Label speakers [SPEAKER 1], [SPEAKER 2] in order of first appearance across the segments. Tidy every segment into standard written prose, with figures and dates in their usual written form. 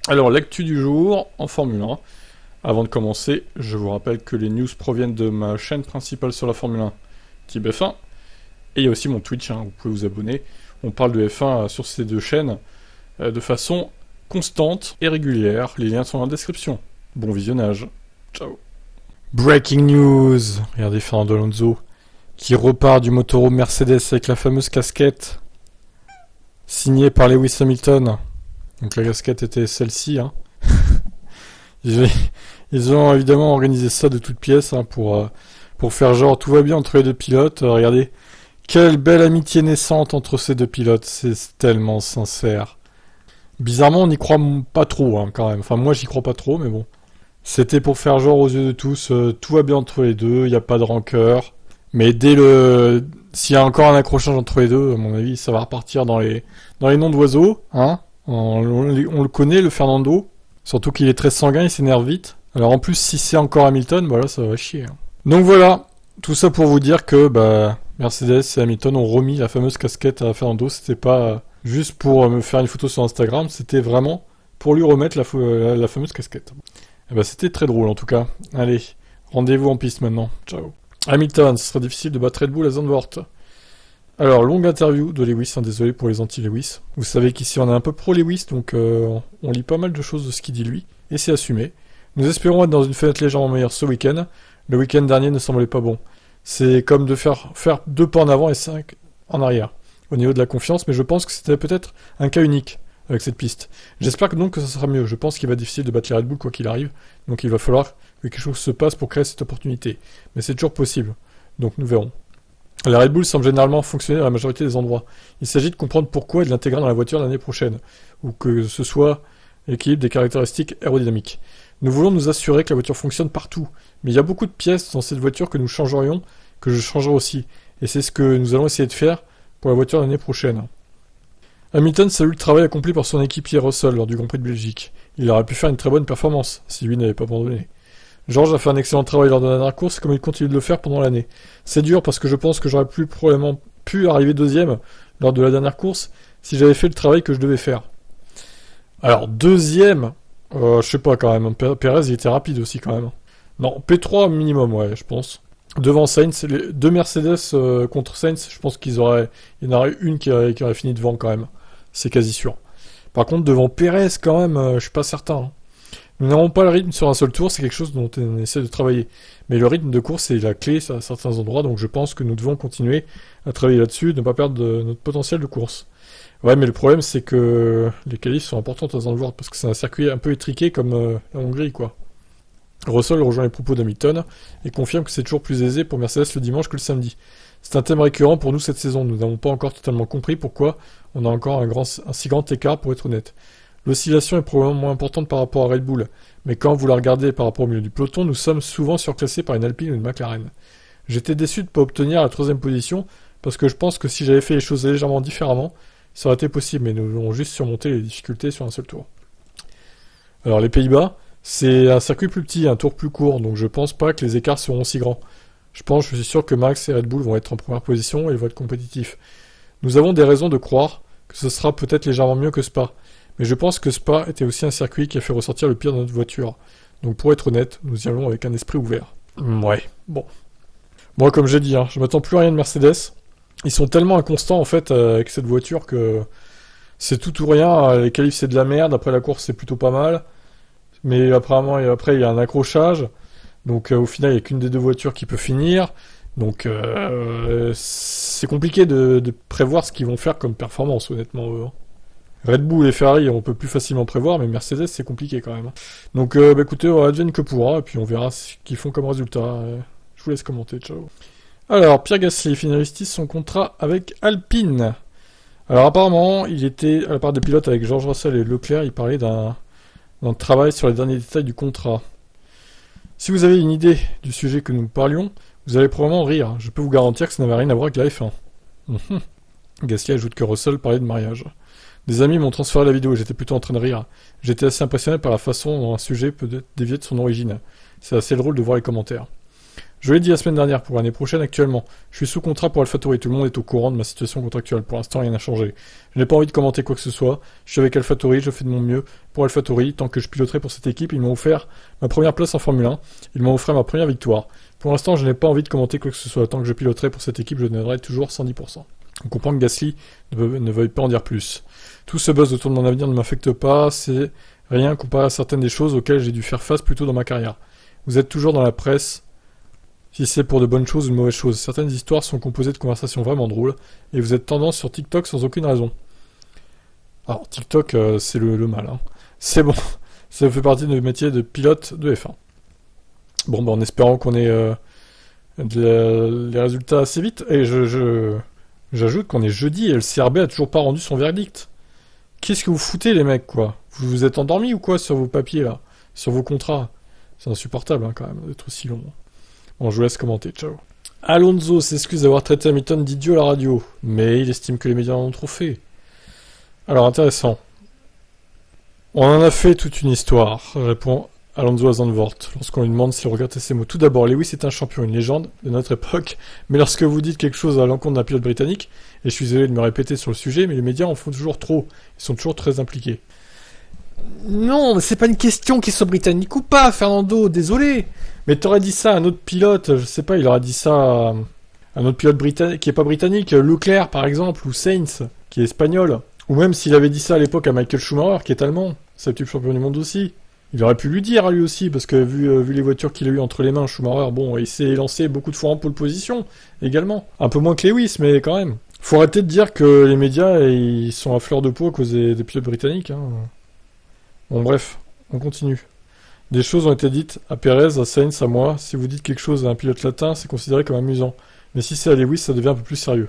[SPEAKER 1] Alors, l'actu du jour en Formule 1. Avant de commencer, je vous rappelle que les news proviennent de ma chaîne principale sur la Formule 1, Type F1. Et il y a aussi mon Twitch, vous pouvez vous abonner. On parle de F1 sur ces deux chaînes de façon constante et régulière. Les liens sont dans la description. Bon visionnage. Ciao. Breaking news. Regardez Fernando Alonso qui repart du motorhome Mercedes avec la fameuse casquette signée par Lewis Hamilton. Donc la casquette était celle-ci. Ils ont évidemment organisé ça de toutes pièces pour faire genre tout va bien entre les deux pilotes. Regardez, quelle belle amitié naissante entre ces deux pilotes. C'est tellement sincère. Bizarrement, on n'y croit pas trop quand même. Enfin moi j'y crois pas trop, mais bon. C'était pour faire genre aux yeux de tous, tout va bien entre les deux, il n'y a pas de rancœur. Mais s'il y a encore un accrochage entre les deux, à mon avis, ça va repartir dans les noms d'oiseaux, On le connaît, le Fernando. Surtout qu'il est très sanguin, il s'énerve vite. Alors en plus, si c'est encore Hamilton, là, ça va chier. Donc voilà, tout ça pour vous dire que Mercedes et Hamilton ont remis la fameuse casquette à Fernando. C'était pas juste pour me faire une photo sur Instagram, c'était vraiment pour lui remettre la fameuse casquette. Et c'était très drôle en tout cas. Allez, rendez-vous en piste maintenant. Ciao. Hamilton, ce sera difficile de battre Red Bull à Zandvoort. Alors, longue interview de Lewis, désolé pour les anti-Lewis. Vous savez qu'ici on est un peu pro-Lewis, donc on lit pas mal de choses de ce qu'il dit lui, et c'est assumé. Nous espérons être dans une fenêtre légèrement meilleure ce week-end. Le week-end dernier ne semblait pas bon. C'est comme de faire 2 pas en avant et 5 en arrière, au niveau de la confiance, mais je pense que c'était peut-être un cas unique avec cette piste. J'espère donc que ça sera mieux. Je pense qu'il va être difficile de battre les Red Bull quoi qu'il arrive, donc il va falloir que quelque chose se passe pour créer cette opportunité. Mais c'est toujours possible, donc nous verrons. La Red Bull semble généralement fonctionner dans la majorité des endroits. Il s'agit de comprendre pourquoi et de l'intégrer dans la voiture l'année prochaine, ou que ce soit l'équilibre des caractéristiques aérodynamiques. Nous voulons nous assurer que la voiture fonctionne partout, mais il y a beaucoup de pièces dans cette voiture que nous changerions, que je changerai aussi, et c'est ce que nous allons essayer de faire pour la voiture l'année prochaine. Hamilton salue le travail accompli par son équipier Russell lors du Grand Prix de Belgique. Il aurait pu faire une très bonne performance, si lui n'avait pas abandonné. George a fait un excellent travail lors de la dernière course, comme il continue de le faire pendant l'année. C'est dur parce que je pense que j'aurais plus probablement pu arriver deuxième lors de la dernière course si j'avais fait le travail que je devais faire. Alors deuxième, je sais pas quand même. Perez il était rapide aussi quand même. Non, P3 minimum, ouais, je pense. Devant Sainz, les deux Mercedes contre Sainz, je pense il y en aurait une qui aurait fini devant quand même. C'est quasi sûr. Par contre, devant Perez quand même, je suis pas certain. Nous n'avons pas le rythme sur un seul tour, c'est quelque chose dont on essaie de travailler. Mais le rythme de course, c'est la clé à certains endroits, donc je pense que nous devons continuer à travailler là-dessus, ne pas perdre notre potentiel de course. Ouais, mais le problème, c'est que les qualifs sont importantes à Zandvoort, parce que c'est un circuit un peu étriqué comme la Hongrie, quoi. Russell rejoint les propos d'Hamilton et confirme que c'est toujours plus aisé pour Mercedes le dimanche que le samedi. C'est un thème récurrent pour nous cette saison, nous n'avons pas encore totalement compris pourquoi on a encore un si grand écart, pour être honnête. L'oscillation est probablement moins importante par rapport à Red Bull, mais quand vous la regardez par rapport au milieu du peloton, nous sommes souvent surclassés par une Alpine ou une McLaren. J'étais déçu de ne pas obtenir la 3ème position, parce que je pense que si j'avais fait les choses légèrement différemment, ça aurait été possible, mais nous avons juste surmonté les difficultés sur un seul tour. Alors les Pays-Bas, c'est un circuit plus petit, un tour plus court, donc je pense pas que les écarts seront aussi grands. Je suis sûr que Max et Red Bull vont être en première position et vont être compétitifs. Nous avons des raisons de croire que ce sera peut-être légèrement mieux que Spa. Mais je pense que Spa était aussi un circuit qui a fait ressortir le pire de notre voiture. Donc pour être honnête, nous y allons avec un esprit ouvert. Ouais, bon. Moi comme j'ai dit, je m'attends plus à rien de Mercedes. Ils sont tellement inconstants en fait avec cette voiture que c'est tout ou rien. Les qualifs c'est de la merde, après la course c'est plutôt pas mal. Mais apparemment, après il y a un accrochage. Donc au final il n'y a qu'une des deux voitures qui peut finir. Donc c'est compliqué de prévoir ce qu'ils vont faire comme performance honnêtement eux. Red Bull et Ferrari, on peut plus facilement prévoir, mais Mercedes, c'est compliqué quand même. Donc, écoutez, on advienne que pourra, et puis on verra ce qu'ils font comme résultat. Je vous laisse commenter, ciao. Alors, Pierre Gasly finalise son contrat avec Alpine. Alors, apparemment, il était, à la part des pilotes avec George Russell et Leclerc, il parlait d'un travail sur les derniers détails du contrat. Si vous avez une idée du sujet que nous parlions, vous allez probablement rire. Je peux vous garantir que ça n'avait rien à voir avec la F1. Gasly ajoute que Russell parlait de mariage. Des amis m'ont transféré la vidéo et j'étais plutôt en train de rire. J'étais assez impressionné par la façon dont un sujet peut dévier de son origine. C'est assez drôle de voir les commentaires. Je l'ai dit la semaine dernière, pour l'année prochaine actuellement. Je suis sous contrat pour AlphaTauri, tout le monde est au courant de ma situation contractuelle. Pour l'instant, rien n'a changé. Je n'ai pas envie de commenter quoi que ce soit. Je suis avec AlphaTauri, je fais de mon mieux pour AlphaTauri. Tant que je piloterai pour cette équipe, ils m'ont offert ma première place en Formule 1. Ils m'ont offert ma première victoire. Pour l'instant, je n'ai pas envie de commenter quoi que ce soit. Tant que je piloterai pour cette équipe, je donnerai toujours 110%. On comprend que Gasly ne veuille pas en dire plus. Tout ce buzz autour de mon avenir ne m'affecte pas, c'est rien comparé à certaines des choses auxquelles j'ai dû faire face plus tôt dans ma carrière. Vous êtes toujours dans la presse, si c'est pour de bonnes choses ou de mauvaises choses. Certaines histoires sont composées de conversations vraiment drôles, et vous êtes tendance sur TikTok sans aucune raison. Alors, TikTok, c'est le mal, hein. C'est bon, ça fait partie du métier de pilote de F1. Bon, en espérant qu'on ait les résultats assez vite, et j'ajoute qu'on est jeudi et le CRB a toujours pas rendu son verdict. Qu'est-ce que vous foutez les mecs, quoi? Vous vous êtes endormis ou quoi sur vos papiers là? Sur vos contrats? C'est insupportable hein, quand même d'être aussi long. Bon, je vous laisse commenter, ciao. Alonso s'excuse d'avoir traité Hamilton d'idiot à la radio, mais il estime que les médias en ont trop fait. Alors intéressant. On en a fait toute une histoire, répond Alonso à Zandvoort, lorsqu'on lui demande s'il regrette ses mots. Tout d'abord, Lewis est un champion, une légende de notre époque, mais lorsque vous dites quelque chose à l'encontre d'un pilote britannique, et je suis désolé de me répéter sur le sujet, mais les médias en font toujours trop, ils sont toujours très impliqués. Non, mais c'est pas une question qu'il soit britannique ou pas, Fernando, désolé. Mais t'aurais dit ça à un autre pilote, je sais pas, il aurait dit ça à un autre pilote britannique qui est pas britannique, Leclerc par exemple, ou Sainz, qui est espagnol. Ou même s'il avait dit ça à l'époque à Michael Schumacher, qui est allemand, septuple champion du monde aussi. Il aurait pu lui dire à lui aussi, parce que vu les voitures qu'il a eu entre les mains, Schumacher, bon, il s'est lancé beaucoup de fois en pole position, également. Un peu moins que Lewis, mais quand même. Faut arrêter de dire que les médias, ils sont à fleur de peau à cause des pilotes britanniques, hein. Bon bref, on continue. Des choses ont été dites à Perez, à Sainz, à moi. Si vous dites quelque chose à un pilote latin, c'est considéré comme amusant. Mais si c'est à Lewis, ça devient un peu plus sérieux.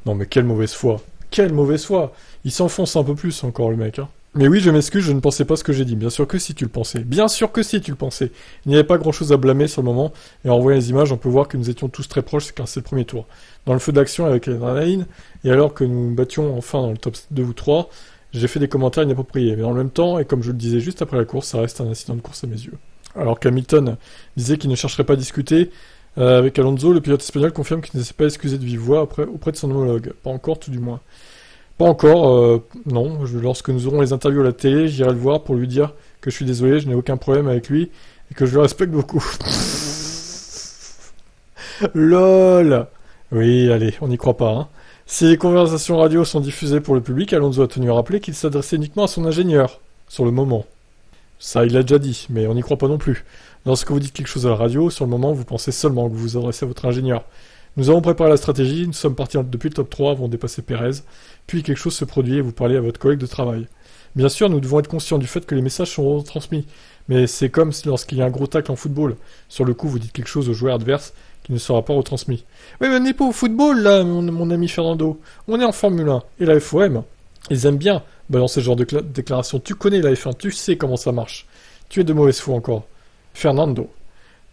[SPEAKER 1] Non mais quelle mauvaise foi. Quelle mauvaise foi. Il s'enfonce un peu plus encore le mec, hein. Mais oui, je m'excuse, je ne pensais pas ce que j'ai dit. Bien sûr que si tu le pensais. Bien sûr que si tu le pensais. Il n'y avait pas grand-chose à blâmer sur le moment, et en voyant les images, on peut voir que nous étions tous très proches car c'est le premier tour. Dans le feu d'action avec l'adrénaline, et alors que nous battions enfin dans le top 2 ou 3, j'ai fait des commentaires inappropriés. Mais dans le même temps, et comme je le disais juste après la course, ça reste un incident de course à mes yeux. Alors qu'Hamilton disait qu'il ne chercherait pas à discuter, avec Alonso, le pilote espagnol confirme qu'il ne s'est pas excusé de vive voix auprès de son homologue. Pas encore, tout du moins. Pas encore, non. Lorsque nous aurons les interviews à la télé, j'irai le voir pour lui dire que je suis désolé, je n'ai aucun problème avec lui et que je le respecte beaucoup. LOL. Oui, allez, on n'y croit pas, hein. Si les conversations radio sont diffusées pour le public, Alonso a tenu à rappeler qu'il s'adressait uniquement à son ingénieur, sur le moment. Ça, il l'a déjà dit, mais on n'y croit pas non plus. Lorsque vous dites quelque chose à la radio, sur le moment, vous pensez seulement que vous vous adressez à votre ingénieur. Nous avons préparé la stratégie, nous sommes partis depuis le top 3 avant de dépasser Perez, puis quelque chose se produit et vous parlez à votre collègue de travail. Bien sûr, nous devons être conscients du fait que les messages sont transmis, mais c'est comme lorsqu'il y a un gros tacle en football. Sur le coup, vous dites quelque chose au joueur adverse qui ne sera pas retransmis. Oui, mais on n'est pas au football, là, mon ami Fernando. On est en Formule 1, et la FOM, ils aiment bien balancer ce genre de déclaration. Tu connais la F1, tu sais comment ça marche. Tu es de mauvaise foi encore. Fernando.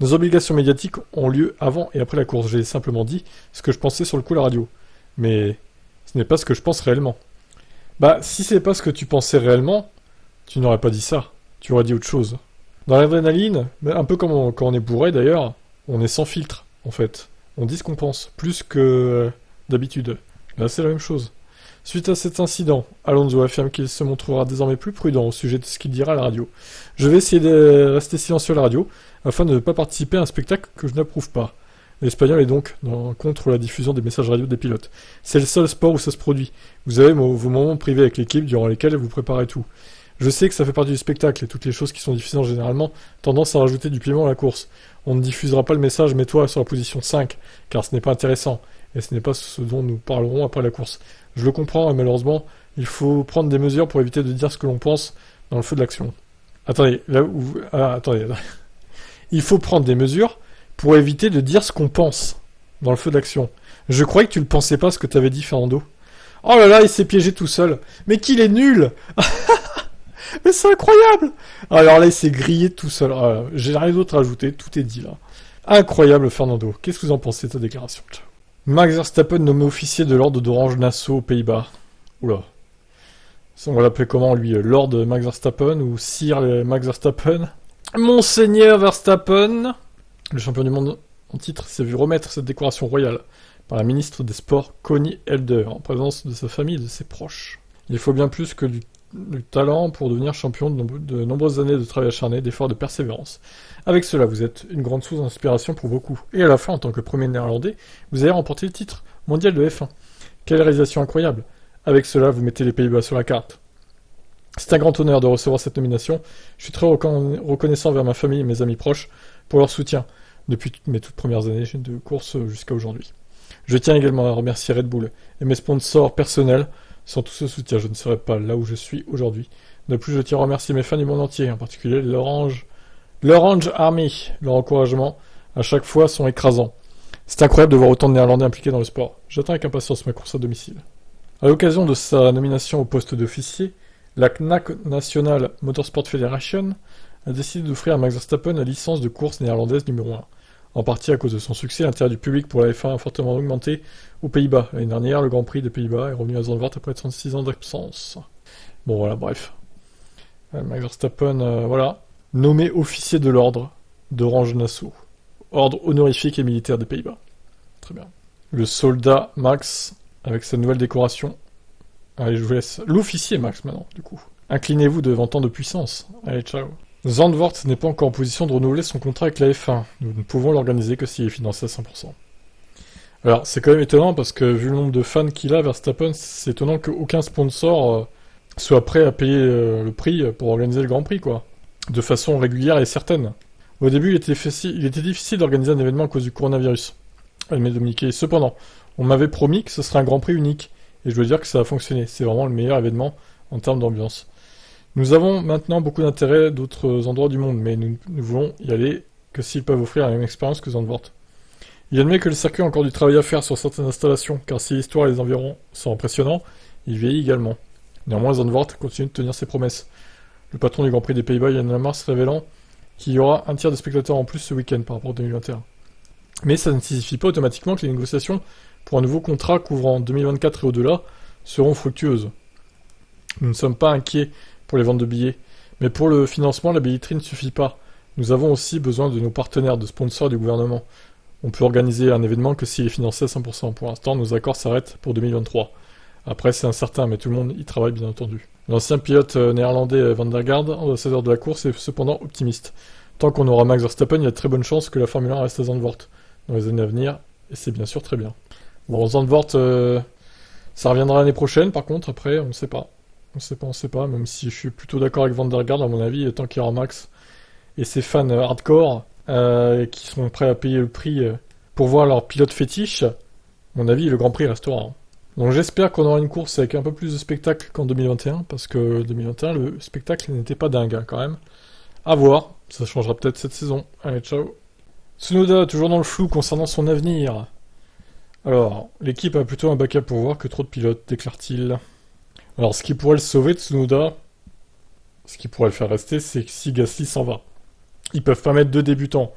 [SPEAKER 1] Nos obligations médiatiques ont lieu avant et après la course. J'ai simplement dit ce que je pensais sur le coup à la radio. Mais ce n'est pas ce que je pense réellement. Bah, si c'est pas ce que tu pensais réellement, tu n'aurais pas dit ça. Tu aurais dit autre chose. Dans l'adrénaline, un peu comme quand on est bourré d'ailleurs, on est sans filtre, en fait. On dit ce qu'on pense, plus que d'habitude. Là, c'est la même chose. Suite à cet incident, Alonso affirme qu'il se montrera désormais plus prudent au sujet de ce qu'il dira à la radio. Je vais essayer de rester silencieux à la radio, afin de ne pas participer à un spectacle que je n'approuve pas. L'Espagnol est donc contre la diffusion des messages radio des pilotes. C'est le seul sport où ça se produit. Vous avez vos moments privés avec l'équipe durant lesquels vous préparez tout. Je sais que ça fait partie du spectacle et toutes les choses qui sont diffusées en généralement tendance à rajouter du piment à la course. On ne diffusera pas le message mets-toi sur la position 5, car ce n'est pas intéressant, et ce n'est pas ce dont nous parlerons après la course. Je le comprends, et malheureusement, il faut prendre des mesures pour éviter de dire ce que l'on pense dans le feu de l'action. Attendez, là où... attendez. Il faut prendre des mesures pour éviter de dire ce qu'on pense dans le feu d'action. Je croyais que tu ne pensais pas ce que tu avais dit, Fernando. Oh là là, il s'est piégé tout seul. Mais qu'il est nul. Mais c'est incroyable. Alors là, il s'est grillé tout seul. J'ai rien d'autre à ajouter, tout est dit là. Incroyable, Fernando. Qu'est-ce que vous en pensez de ta déclaration? Max Verstappen nommé officier de l'ordre d'Orange Nassau aux Pays-Bas. Oula. On va l'appeler comment, lui? Lord Max Verstappen ou Sir Max Verstappen? Monseigneur Verstappen. Le champion du monde en titre s'est vu remettre cette décoration royale par la ministre des Sports Connie Helder, en présence de sa famille et de ses proches. Il faut bien plus que du talent pour devenir champion de nombreuses années de travail acharné, d'efforts, de persévérance. Avec cela, vous êtes une grande source d'inspiration pour beaucoup. Et à la fin, en tant que premier néerlandais, vous avez remporté le titre mondial de F1. Quelle réalisation incroyable! Avec cela, vous mettez les Pays-Bas sur la carte. C'est un grand honneur de recevoir cette nomination. Je suis très reconnaissant vers ma famille et mes amis proches pour leur soutien depuis mes toutes premières années de course jusqu'à aujourd'hui. Je tiens également à remercier Red Bull et mes sponsors personnels. Sans tout ce soutien, je ne serais pas là où je suis aujourd'hui. De plus, je tiens à remercier mes fans du monde entier, en particulier l'Orange Army. Leur encouragement à chaque fois sont écrasants. C'est incroyable de voir autant de Néerlandais impliqués dans le sport. J'attends avec impatience ma course à domicile. À l'occasion de sa nomination au poste d'officier, la CNAC National Motorsport Federation a décidé d'offrir à Max Verstappen la licence de course néerlandaise numéro 1. En partie à cause de son succès, l'intérêt du public pour la F1 a fortement augmenté aux Pays-Bas. L'année dernière, le Grand Prix des Pays-Bas est revenu à Zandvoort après 36 ans d'absence. Bon voilà, bref. Max Verstappen, voilà, nommé officier de l'ordre d'Orange-Nassau. Ordre honorifique et militaire des Pays-Bas. Très bien. Le soldat Max, avec sa nouvelle décoration. Allez, je vous laisse. L'officier Max maintenant, du coup. Inclinez-vous devant tant de puissance. Allez, ciao. Zandvoort n'est pas encore en position de renouveler son contrat avec la F1. Nous ne pouvons l'organiser que s'il est financé à 100%. Alors, c'est quand même étonnant parce que vu le nombre de fans qu'il a, Verstappen, c'est étonnant qu'aucun sponsor soit prêt à payer le prix pour organiser le Grand Prix, quoi. De façon régulière et certaine. Au début, il était difficile d'organiser un événement à cause du coronavirus. Elle m'est Dominique. Cependant, on m'avait promis que ce serait un Grand Prix unique. Et je dois dire que ça a fonctionné. C'est vraiment le meilleur événement en termes d'ambiance. Nous avons maintenant beaucoup d'intérêt d'autres endroits du monde, mais nous voulons y aller que s'ils peuvent offrir la même expérience que Zandvoort. Il admet que le circuit a encore du travail à faire sur certaines installations, car si l'histoire et les environs sont impressionnants, il vieillit également. Néanmoins, Zandvoort continue de tenir ses promesses. Le patron du Grand Prix des Pays-Bas, Yann Lammers, révélant qu'il y aura un tiers de spectateurs en plus ce week-end par rapport à 2021. Mais ça ne signifie pas automatiquement que les négociations pour un nouveau contrat couvrant 2024 et au-delà seront fructueuses. Nous ne sommes pas inquiets pour les ventes de billets, mais pour le financement, la billetterie ne suffit pas. Nous avons aussi besoin de nos partenaires, de sponsors du gouvernement. On peut organiser un événement que s'il est financé à 100%. Pour l'instant, nos accords s'arrêtent pour 2023. Après, c'est incertain, mais tout le monde y travaille bien entendu. L'ancien pilote néerlandais Van der Garde, ambassadeur de la course, est cependant optimiste. Tant qu'on aura Max Verstappen, il y a de très bonnes chances que la Formule 1 reste à Zandvoort dans les années à venir, et c'est bien sûr très bien. Bon, Zandvoort, ça reviendra l'année prochaine, par contre, après, on ne sait pas. On sait pas, même si je suis plutôt d'accord avec Van der Garde, à mon avis, tant qu'il y aura Max et ses fans hardcore qui seront prêts à payer le prix pour voir leur pilote fétiche, à mon avis, le Grand Prix restera. Donc j'espère qu'on aura une course avec un peu plus de spectacle qu'en 2021, parce que 2021, le spectacle n'était pas dingue, hein, quand même. À voir, ça changera peut-être cette saison. Allez, ciao. Tsunoda, toujours dans le flou concernant son avenir. Alors, l'équipe a plutôt un backup pour voir que trop de pilotes, déclare-t-il. Alors, ce qui pourrait le sauver, Tsunoda, ce qui pourrait le faire rester, c'est que si Gasly s'en va. Ils peuvent pas mettre deux débutants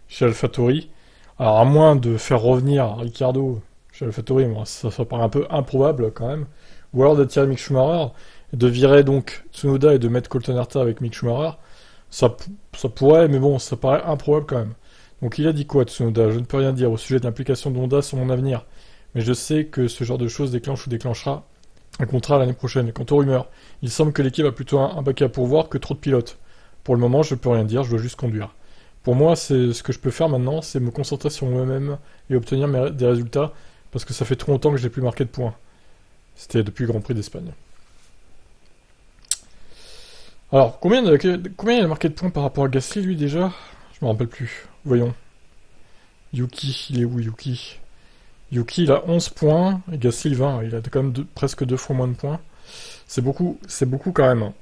[SPEAKER 1] chez AlphaTauri. Alors, à moins de faire revenir Ricciardo chez AlphaTauri, moi, ça paraît un peu improbable quand même. Ou alors d'attirer Mick Schumacher, et de virer donc Tsunoda et de mettre Colton Herta avec Mick Schumacher. Ça pourrait, mais bon, ça paraît improbable quand même. Donc il a dit quoi, Tsunoda? Je ne peux rien dire au sujet de l'implication de Honda sur mon avenir. Mais je sais que ce genre de choses déclenche ou déclenchera un contrat l'année prochaine. Quant aux rumeurs, il semble que l'équipe a plutôt un backup pour voir que trop de pilotes. Pour le moment, je peux rien dire, je dois juste conduire. Pour moi, c'est ce que je peux faire maintenant, c'est me concentrer sur moi-même et obtenir des résultats, parce que ça fait trop longtemps que je n'ai plus marqué de points. C'était depuis le Grand Prix d'Espagne. Alors, combien il a marqué de points par rapport à Gasly, lui, déjà? Je me rappelle plus. Voyons. Yuki, il est où, Yuki? Yuki, il a 11 points, et Gasly, 20. Il a quand même presque 2 fois moins de points. C'est beaucoup quand même.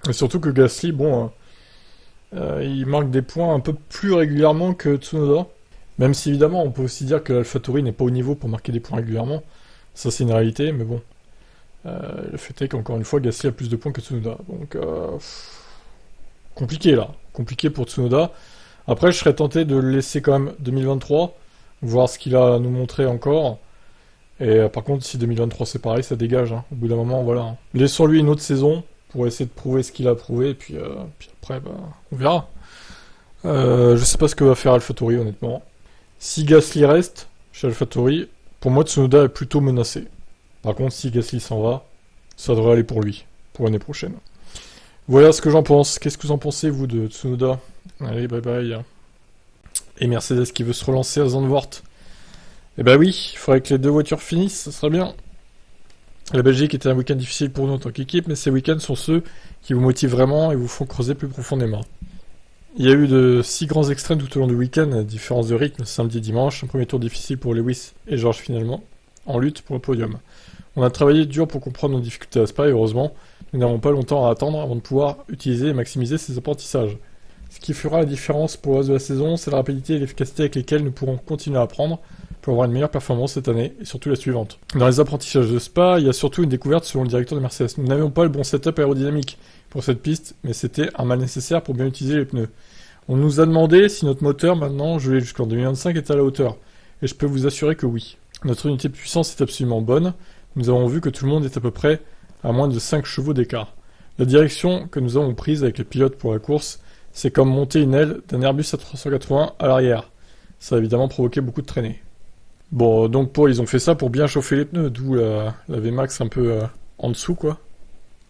[SPEAKER 1] Et surtout que Gasly, bon, il marque des points un peu plus régulièrement que Tsunoda. Même si, évidemment, on peut aussi dire que l'AlphaTauri n'est pas au niveau pour marquer des points régulièrement. Ça, c'est une réalité, mais bon. Le fait est qu'encore une fois, Gasly a plus de points que Tsunoda. Donc, compliqué, là. Compliqué pour Tsunoda. Après, je serais tenté de le laisser quand même 2023, voir ce qu'il a à nous montrer encore. Et par contre, si 2023 c'est pareil, ça dégage. Hein. Au bout d'un moment, voilà. Hein. Laissons-lui une autre saison pour essayer de prouver ce qu'il a prouvé. Et puis après, on verra. Je sais pas ce que va faire AlphaTauri, honnêtement. Si Gasly reste chez AlphaTauri, pour moi Tsunoda est plutôt menacé. Par contre, si Gasly s'en va, ça devrait aller pour lui, pour l'année prochaine. Voilà ce que j'en pense. Qu'est-ce que vous en pensez, vous, de Tsunoda? Allez, bye bye. Et Mercedes qui veut se relancer à Zandvoort. Eh ben oui, il faudrait que les deux voitures finissent, ça serait bien. La Belgique était un week-end difficile pour nous en tant qu'équipe, mais ces week-ends sont ceux qui vous motivent vraiment et vous font creuser plus profondément. Il y a eu de 6 grands extrêmes tout au long du week-end, différence de rythme samedi et dimanche, un premier tour difficile pour Lewis et George finalement, en lutte pour le podium. On a travaillé dur pour comprendre nos difficultés à Spa et heureusement, nous n'avons pas longtemps à attendre avant de pouvoir utiliser et maximiser ces apprentissages. Ce qui fera la différence pour le reste de la saison, c'est la rapidité et l'efficacité avec lesquelles nous pourrons continuer à apprendre pour avoir une meilleure performance cette année et surtout la suivante. Dans les apprentissages de Spa, il y a surtout une découverte selon le directeur de Mercedes. Nous n'avions pas le bon setup aérodynamique pour cette piste, mais c'était un mal nécessaire pour bien utiliser les pneus. On nous a demandé si notre moteur, maintenant gelé jusqu'en 2025, était à la hauteur. Et je peux vous assurer que oui. Notre unité de puissance est absolument bonne. Nous avons vu que tout le monde est à peu près à moins de 5 chevaux d'écart. La direction que nous avons prise avec les pilotes pour la course, c'est comme monter une aile d'un Airbus A380 à l'arrière. Ça a évidemment provoqué beaucoup de traînées. Bon, donc ils ont fait ça pour bien chauffer les pneus, d'où la VMAX un peu en dessous, quoi.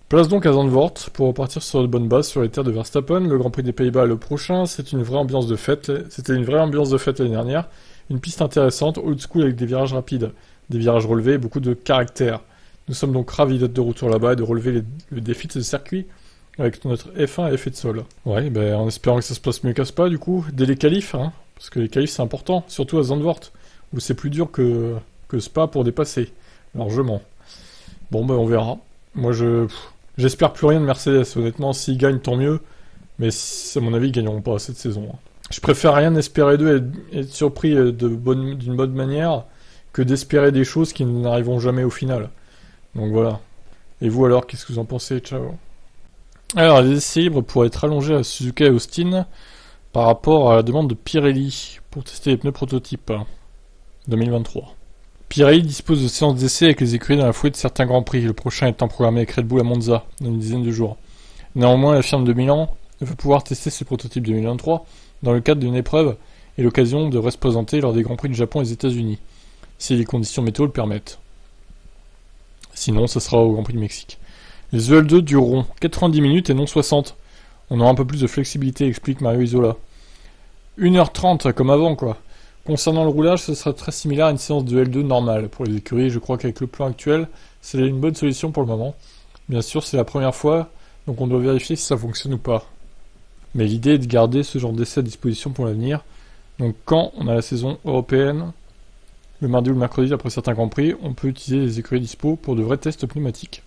[SPEAKER 1] Place donc à Zandvoort pour repartir sur de bonnes bases sur les terres de Verstappen. Le Grand Prix des Pays-Bas le prochain, c'était une vraie ambiance de fête l'année dernière. Une piste intéressante, old school avec des virages rapides, des virages relevés et beaucoup de caractère. Nous sommes donc ravis d'être de retour là-bas et de relever le défi de ce circuit avec notre F1 à effet de sol. Ouais, en espérant que ça se passe mieux qu'à Spa du coup, dès les qualifs, hein, parce que les qualifs c'est important, surtout à Zandvoort, où c'est plus dur que Spa pour dépasser, largement. Bon on verra. Moi j'espère plus rien de Mercedes, honnêtement, s'ils gagnent tant mieux, mais à mon avis ils gagneront pas cette saison. Hein. Je préfère rien espérer d'eux et être surpris d'une bonne manière que d'espérer des choses qui n'arriveront jamais au final. Donc voilà. Et vous alors, qu'est-ce que vous en pensez? Ciao. Alors, les essais libres pourraient être allongés à Suzuka et Austin par rapport à la demande de Pirelli pour tester les pneus prototypes 2023. Pirelli dispose de séances d'essais avec les écuries dans la foulée de certains grands prix, le prochain étant programmé avec Red Bull à Monza dans une dizaine de jours. Néanmoins, la firme de Milan veut pouvoir tester ses prototypes 2023 dans le cadre d'une épreuve et l'occasion devrait se présenter lors des grands prix du Japon et des États-Unis, si les conditions météo le permettent. Sinon, ça sera au Grand Prix du Mexique. Les EL2 dureront 90 minutes et non 60. On aura un peu plus de flexibilité, explique Mario Isola. 1h30 comme avant, quoi. Concernant le roulage, ce sera très similaire à une séance de L2 normale. Pour les écuries, je crois qu'avec le plan actuel, c'est une bonne solution pour le moment. Bien sûr, c'est la première fois, donc on doit vérifier si ça fonctionne ou pas. Mais l'idée est de garder ce genre d'essai à disposition pour l'avenir. Donc quand on a la saison européenne, le mardi ou le mercredi après certains grands prix, on peut utiliser les écuries dispo pour de vrais tests pneumatiques.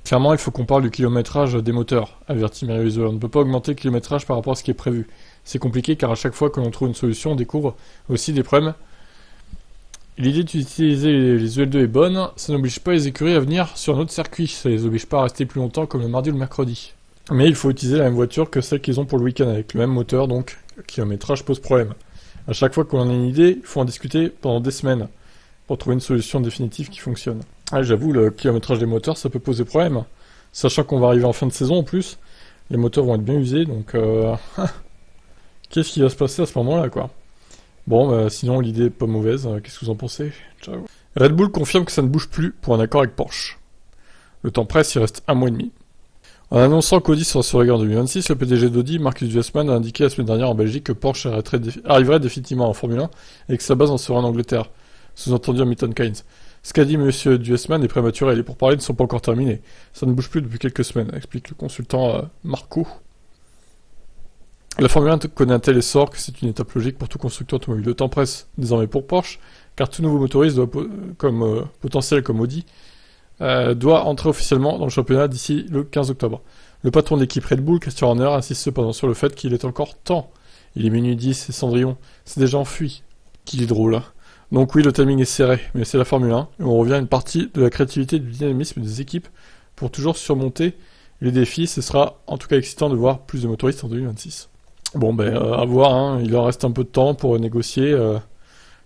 [SPEAKER 1] Clairement, il faut qu'on parle du kilométrage des moteurs, avertit Mario Isola. On ne peut pas augmenter le kilométrage par rapport à ce qui est prévu. C'est compliqué car à chaque fois que l'on trouve une solution, on découvre aussi des problèmes. L'idée d'utiliser les EL2 est bonne, ça n'oblige pas les écuries à venir sur un autre circuit, ça les oblige pas à rester plus longtemps comme le mardi ou le mercredi. Mais il faut utiliser la même voiture que celle qu'ils ont pour le week-end, avec le même moteur, donc le kilométrage pose problème. À chaque fois qu'on en a une idée, il faut en discuter pendant des semaines pour trouver une solution définitive qui fonctionne. Ah, j'avoue, le kilométrage des moteurs, ça peut poser problème. Sachant qu'on va arriver en fin de saison en plus, les moteurs vont être bien usés, donc qu'est-ce qui va se passer à ce moment-là, quoi? Bon, sinon l'idée est pas mauvaise, qu'est-ce que vous en pensez? Ciao. Red Bull confirme que ça ne bouge plus pour un accord avec Porsche. Le temps presse, il reste 1 mois et demi. En annonçant qu'Audi sera sur la guerre en 2026, le PDG d'Audi, Marcus Wiesmann, a indiqué la semaine dernière en Belgique que Porsche arriverait définitivement en Formule 1 et que sa base en serait en Angleterre, sous-entendu à Milton Keynes. Ce qu'a dit M. Wiesmann est prématuré et les pourparlers ne sont pas encore terminés. Ça ne bouge plus depuis quelques semaines, explique le consultant Marco. La Formule 1 connaît un tel essor que c'est une étape logique pour tout constructeur automobile. Le temps presse désormais pour Porsche, car tout nouveau motoriste potentiel comme Audi doit entrer officiellement dans le championnat d'ici le 15 octobre. Le patron de l'équipe Red Bull, Christian Horner, insiste cependant sur le fait qu'il est encore temps. Il est minuit 10 et Cendrillon s'est déjà enfui. Qu'il est drôle, hein. Donc oui, le timing est serré, mais c'est la Formule 1, et on revient à une partie de la créativité et du dynamisme des équipes pour toujours surmonter les défis. Ce sera en tout cas excitant de voir plus de motoristes en 2026. Bon, à voir, hein. Il leur reste un peu de temps pour négocier.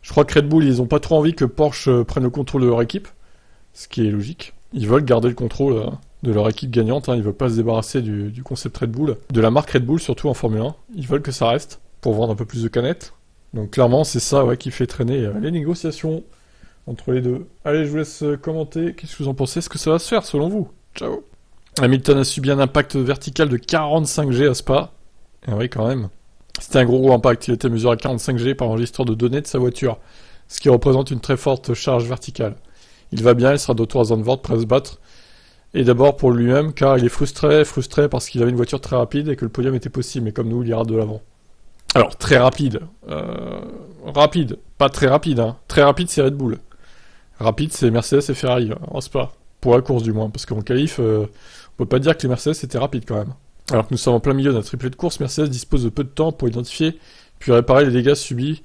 [SPEAKER 1] Je crois que Red Bull, ils ont pas trop envie que Porsche prenne le contrôle de leur équipe, ce qui est logique. Ils veulent garder le contrôle de leur équipe gagnante. Ils veulent pas se débarrasser du concept Red Bull, de la marque Red Bull surtout en Formule 1. Ils veulent que ça reste pour vendre un peu plus de canettes. Donc clairement, c'est ça qui fait traîner les négociations entre les deux. Allez, je vous laisse commenter. Qu'est-ce que vous en pensez? Est-ce que ça va se faire selon vous? Ciao. Hamilton a subi un impact vertical de 45 G à Spa. Et oui, quand même. C'était un gros impact. Il était mesuré à 45 G par l'enregistreur de données de sa voiture, ce qui représente une très forte charge verticale. Il va bien, il sera de retour à Zandvoort, prêt à se battre. Et d'abord pour lui-même, car il est frustré parce qu'il avait une voiture très rapide et que le podium était possible, mais comme nous, il ira de l'avant. Alors, très rapide. Rapide, pas très rapide. Très rapide, c'est Red Bull. Rapide, c'est Mercedes et Ferrari, c'est pas. Pour la course du moins, parce qu'en qualif, on peut pas dire que les Mercedes étaient rapides quand même. Alors que nous sommes en plein milieu d'un triplé de course, Mercedes dispose de peu de temps pour identifier puis réparer les dégâts subis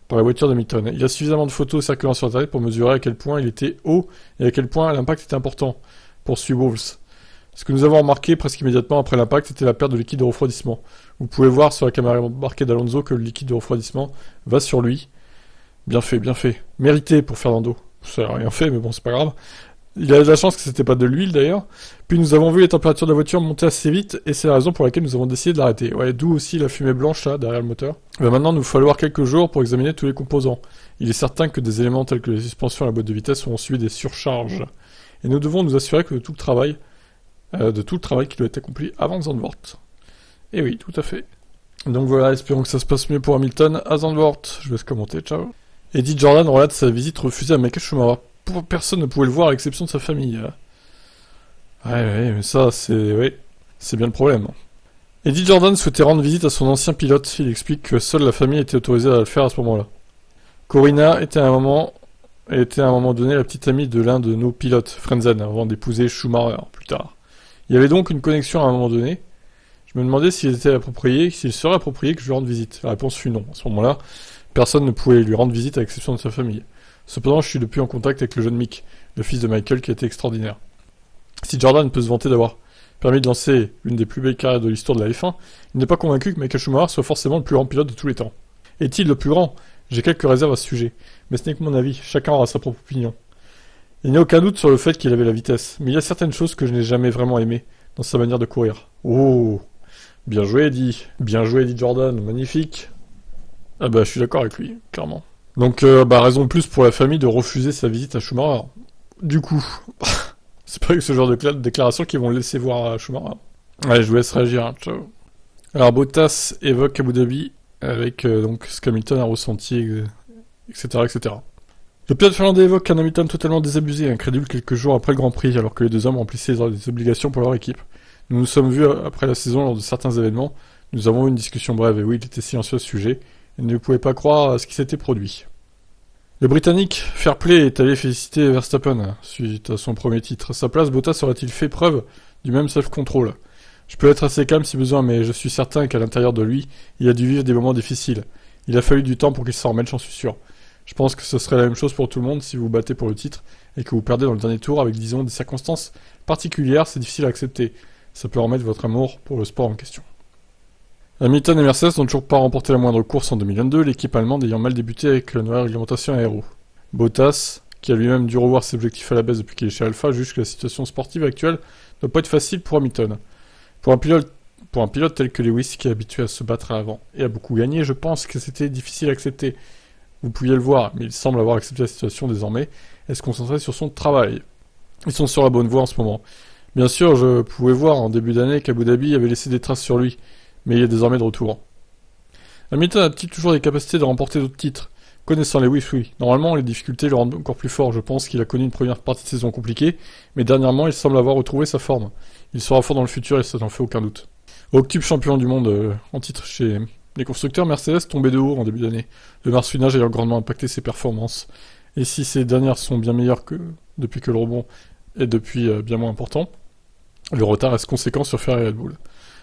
[SPEAKER 1] par la voiture d'Hamilton. Il y a suffisamment de photos circulant sur Internet pour mesurer à quel point il était haut et à quel point l'impact était important, poursuit Wolves. Ce que nous avons remarqué presque immédiatement après l'impact était la perte de liquide de refroidissement. Vous pouvez voir sur la caméra embarquée d'Alonso que le liquide de refroidissement va sur lui. Bien fait, bien fait. Mérité pour Fernando. Ça n'a rien fait, mais bon, c'est pas grave. Il a de la chance que c'était pas de l'huile d'ailleurs. Puis nous avons vu les températures de la voiture monter assez vite et c'est la raison pour laquelle nous avons décidé de l'arrêter. Ouais, d'où aussi la fumée blanche là derrière le moteur. Mais maintenant, il nous falloir quelques jours pour examiner tous les composants. Il est certain que des éléments tels que les suspensions et la boîte de vitesse auront subi des surcharges. Et nous devons nous assurer que de tout le travail qui doit être accompli avant Zandvoort. Et oui, tout à fait. Donc voilà, espérons que ça se passe mieux pour Hamilton à Zandvoort. Je vais se commenter, ciao. Eddie Jordan relate sa visite refusée à Michael Schumacher. Personne ne pouvait le voir à l'exception de sa famille. Ouais, mais ça, c'est bien le problème. Eddie Jordan souhaitait rendre visite à son ancien pilote. Il explique que seule la famille était autorisée à le faire à ce moment-là. Corinna était à un moment donné la petite amie de l'un de nos pilotes, Frenzen, avant d'épouser Schumacher plus tard. Il y avait donc une connexion à un moment donné. Je me demandais s'il serait approprié que je lui rende visite. La réponse fut non. À ce moment-là, personne ne pouvait lui rendre visite à l'exception de sa famille. Cependant, je suis depuis en contact avec le jeune Mick, le fils de Michael, qui a été extraordinaire. Si Jordan peut se vanter d'avoir permis de lancer l'une des plus belles carrières de l'histoire de la F1, il n'est pas convaincu que Michael Schumacher soit forcément le plus grand pilote de tous les temps. Est-il le plus grand? J'ai quelques réserves à ce sujet, mais ce n'est que mon avis, chacun aura sa propre opinion. Il n'y a aucun doute sur le fait qu'il avait la vitesse, mais il y a certaines choses que je n'ai jamais vraiment aimées dans sa manière de courir. Oh, bien joué Eddie Jordan, magnifique. Ah bah je suis d'accord avec lui, clairement. Donc raison de plus pour la famille de refuser sa visite à Schumacher. Du coup, c'est pas avec ce genre de déclaration qu'ils vont le laisser voir à Schumacher. Allez, je vous laisse réagir, ciao. Alors Bottas évoque Abu Dhabi avec donc ce qu'Hamilton a ressenti, etc., etc. Le pilote finlandais évoque qu'un Hamilton totalement désabusé et incrédule quelques jours après le Grand Prix, alors que les deux hommes remplissaient des obligations pour leur équipe. Nous nous sommes vus après la saison lors de certains événements, nous avons eu une discussion brève, et oui, il était silencieux à ce sujet, et ne pouvait pas croire à ce qui s'était produit. Le Britannique Fairplay est allé féliciter Verstappen suite à son premier titre. À sa place, Bottas aurait-il fait preuve du même self-control? Je peux être assez calme si besoin, mais je suis certain qu'à l'intérieur de lui, il a dû vivre des moments difficiles. Il a fallu du temps pour qu'il s'en remette, j'en suis sûr. Je pense que ce serait la même chose pour tout le monde si vous battez pour le titre et que vous perdez dans le dernier tour avec, disons, des circonstances particulières, c'est difficile à accepter. Ça peut remettre votre amour pour le sport en question. Hamilton et Mercedes n'ont toujours pas remporté la moindre course en 2022, l'équipe allemande ayant mal débuté avec la nouvelle réglementation aéro. Bottas, qui a lui-même dû revoir ses objectifs à la baisse depuis qu'il est chez Alpha, juge que la situation sportive actuelle ne doit pas être facile pour Hamilton. Pour un pilote tel que Lewis, qui est habitué à se battre à l'avant et a beaucoup gagné, je pense que c'était difficile à accepter. Vous pouviez le voir, mais il semble avoir accepté la situation désormais et se concentrer sur son travail. Ils sont sur la bonne voie en ce moment. Bien sûr, je pouvais voir en début d'année qu'Abu Dhabi avait laissé des traces sur lui, mais il est désormais de retour. Hamilton a-t-il toujours des capacités de remporter d'autres titres? Connaissant Lewis, oui. Normalement, les difficultés le rendent encore plus fort. Je pense qu'il a connu une première partie de saison compliquée, mais dernièrement, il semble avoir retrouvé sa forme. Il sera fort dans le futur et ça n'en fait aucun doute. Octuple champion du monde en titre chez les constructeurs, Mercedes tombait de haut en début d'année, le marsouinage ayant grandement impacté ses performances. Et si ces dernières sont bien meilleures que depuis que le rebond est depuis bien moins important, le retard reste conséquent sur Ferrari et Red Bull.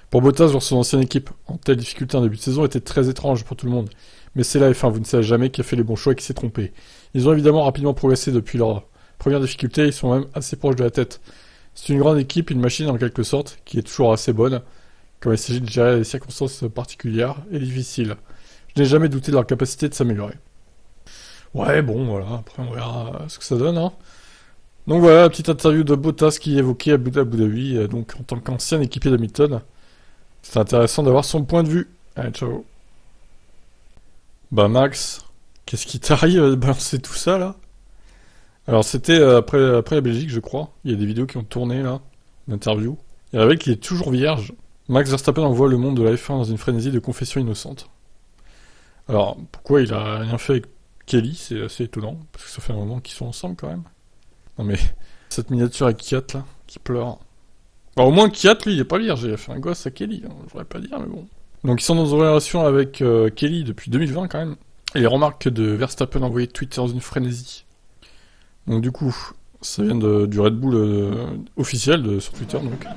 [SPEAKER 1] Pour Bottas, voir son ancienne équipe en telle difficulté en début de saison était très étrange pour tout le monde. Mais c'est la F1, vous ne savez jamais qui a fait les bons choix et qui s'est trompé. Ils ont évidemment rapidement progressé depuis leur première difficulté, ils sont même assez proches de la tête. C'est une grande équipe, une machine en quelque sorte, qui est toujours assez bonne, quand il s'agit de gérer les circonstances particulières et difficiles. Je n'ai jamais douté de leur capacité de s'améliorer. Ouais, bon, voilà, après on verra ce que ça donne, hein. Donc voilà, la petite interview de Bottas qui évoquait Abu Dhabi, donc en tant qu'ancien équipier d'Hamilton. C'est intéressant d'avoir son point de vue. Allez, ciao. Bah Max, qu'est-ce qui t'arrive à balancer tout ça là? Alors c'était après la Belgique, je crois. Il y a des vidéos qui ont tourné là, d'interview. Il révèle qu'il est toujours vierge. Max Verstappen envoie le monde de la F1 dans une frénésie de confession innocente. Alors, pourquoi il a rien fait avec Kelly? C'est assez étonnant, parce que ça fait un moment qu'ils sont ensemble quand même. Non mais, cette miniature avec Kiat là, qui pleure. Bah, au moins Kiat, lui, il est pas vierge, il a fait un gosse à Kelly, hein. Je voudrais pas dire, mais bon. Donc ils sont dans une relation avec Kelly depuis 2020 quand même. Et les remarques de Verstappen envoyées Twitter dans une frénésie. Donc du coup, ça vient du Red Bull officiel sur Twitter donc.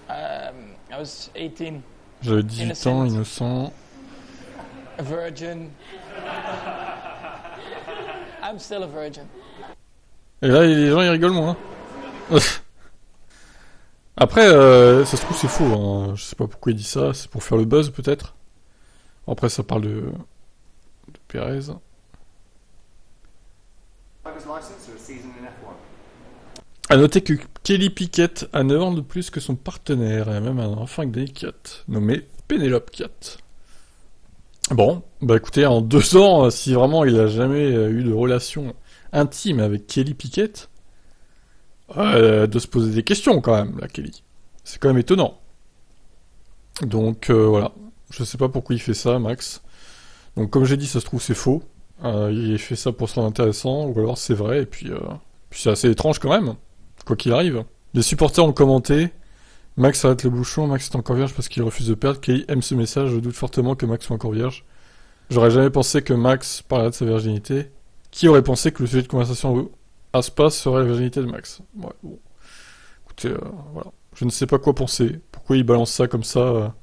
[SPEAKER 2] I was 18,
[SPEAKER 1] J'avais 18 ans, innocent.
[SPEAKER 2] a virgin. I'm still a virgin.
[SPEAKER 1] Et là, les gens ils rigolent moins. Après, ça se trouve c'est faux. Hein. Je sais pas pourquoi il dit ça. C'est pour faire le buzz peut-être. Après, ça parle de Perez. A noter que Kelly Piquet a 9 ans de plus que son partenaire et a même un enfant avec Danny Kiat, nommé Penelope Kiat. Bon, bah écoutez, en 2 ans, si vraiment il a jamais eu de relation intime avec Kelly Piquet, de se poser des questions quand même, la Kelly. C'est quand même étonnant. Donc voilà, je sais pas pourquoi il fait ça, Max. Donc comme j'ai dit, ça se trouve c'est faux. Il fait ça pour se rendre intéressant, ou alors c'est vrai, et puis c'est assez étrange quand même, quoi qu'il arrive. Les supporters ont commenté, Max arrête le bouchon, Max est encore vierge parce qu'il refuse de perdre, Kelly aime ce message, je doute fortement que Max soit encore vierge. J'aurais jamais pensé que Max parlerait de sa virginité. Qui aurait pensé que le sujet de conversation à Spa serait la virginité de Max? Ouais, bon. Écoutez, voilà. Je ne sais pas quoi penser. Pourquoi il balance ça comme ça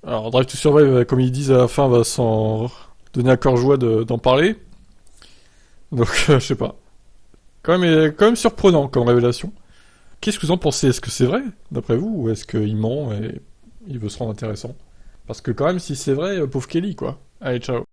[SPEAKER 1] Alors, Drive to Survive, comme ils disent à la fin, va s'en donner à cœur joie d'en parler. Donc, je sais pas. Quand même surprenant comme révélation. Qu'est-ce que vous en pensez? Est-ce que c'est vrai, d'après vous, ou est-ce qu'il ment et il veut se rendre intéressant? Parce que quand même, si c'est vrai, pauvre Kelly, quoi. Allez, ciao.